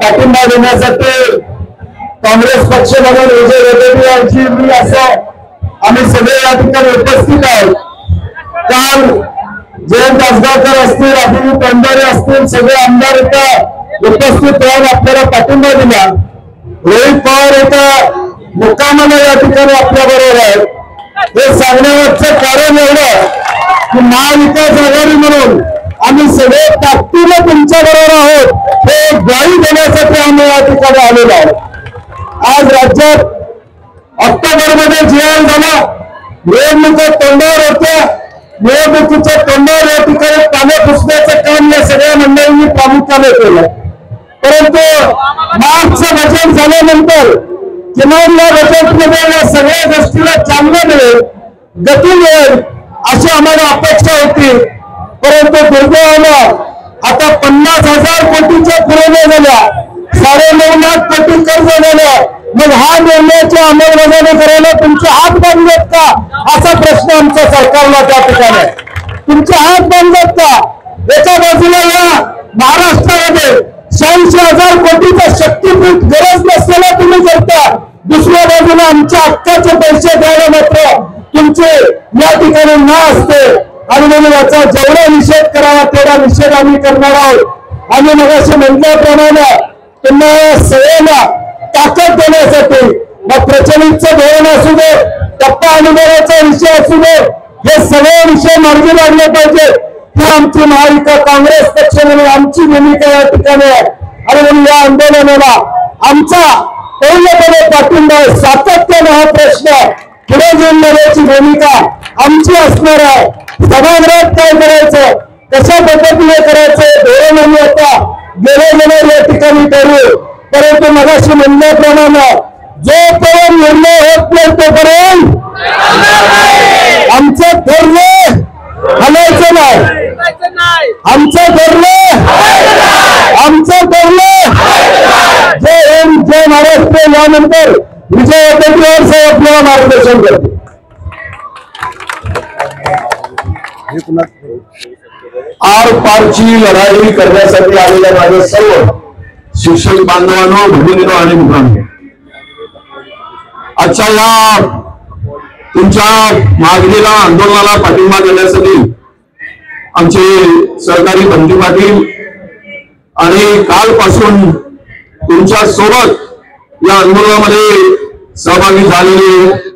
पाठिंबा देण्यासाठी काँग्रेस पक्ष म्हणून विजय वडेट्टीवारजी मी असं आम्ही सगळे या ठिकाणी उपस्थित आहोत। काल जयंत आसगावकर असतील, अभिजित पंढारे असतील, सगळे आमदार इथं उपस्थित राहून आपल्याला पाठिंबा दिला। रोहित पवार एका मुक्कामाला या ठिकाणी आपल्या बरोबर आहेत। हे सांगण्याचं कारण एवढं की महाविकास आघाडी म्हणून आम्ही सगळे ताकदीने तुमच्या बरोबर आहोत हे ग्वाही देण्यासाठी आम्ही या ठिकाणी आलेलो आहोत। आज राज्यात ऑक्टोबरमध्ये जाहीर झाला, निवडणुका तोंडावर होत्या, निवडणुकीच्या तोंडावर या ठिकाणी पानं पुसण्याचं काम या सगळ्या मंडळींनी प्रामुख्याने केलं। परंतु मार्चचं बजेट झाल्यानंतर किमान या बजेटमध्ये या सगळ्या गोष्टीला चालना मिळेल, गती मिळेल अशी आम्हाला अपेक्षा होती। परंतु दुर्दैवानं आता 50,000 कोटीच्या पुरवण्या झाल्या, 9.5 लाख कोटी कर्ज झालं। मग हा निर्णयाची अंमलबजावणी करायला तुमचे हात बांधलेत का असा प्रश्न आमच्या सरकारला त्या ठिकाणी आहे। तुमचे हात बांधलेत का? एका बाजूला या महाराष्ट्रामध्ये 86,000 कोटीचा शक्तीपीठ गरज नसलेला तुम्ही करता, दुसऱ्या बाजूला आमच्या हक्काचे पैसे द्यायला मात्र तुमचे या ठिकाणी न असते। आणि म्हणून याचा जेवढा निषेध करावा तेवढा निषेध आम्ही करणार आहोत। आम्ही मगाशी म्हटल्याप्रमाणे तुम्हाला सगळ्यांना ताकद देण्यासाठी मग प्रचलितचं धोरण असू दे, टप्पा अनुभवाचा विषय असू दे, हे सगळे विषय मार्गी लागले पाहिजे ही आमची महाविकास काँग्रेस पक्ष म्हणून आमची भूमिका या ठिकाणी आहे। आणि म्हणून या आंदोलनाला आमचा पूर्णपणे पाठिंबा आहे। सातत्याने हा प्रश्न पुढे घेऊन नेण्याची भूमिका आमची असणार आहे। सभागृहात काय करायचं, कशा पद्धतीने करायचं धोरण आम्ही आता गेले या ठिकाणी करू। परंतु मगाशी म्हणल्याप्रमाणे जोपर्यंत निर्णय होत नाही तोपर्यंत आमचं धैर्य हलायचं नाही, आमचं धैर्य जय हिंद जय महाराष्ट्र। यानंतर विजय वडेट्टीवार साहेब आपल्याला मार्गदर्शन करतील। आर पारची लढाई करण्यासाठी आलेल्या माझ्या सर्व शिक्षक बांधवांनो, भगिनींनो आणि मित्रांनो, आजच्या या तुमच्या मागणीला आंदोलनाला पाठिंबा देण्यासाठी आमचे सहकारी बंटी पाटील आणि कालपासून तुमच्या सोबत या आंदोलनामध्ये सहभागी झालेले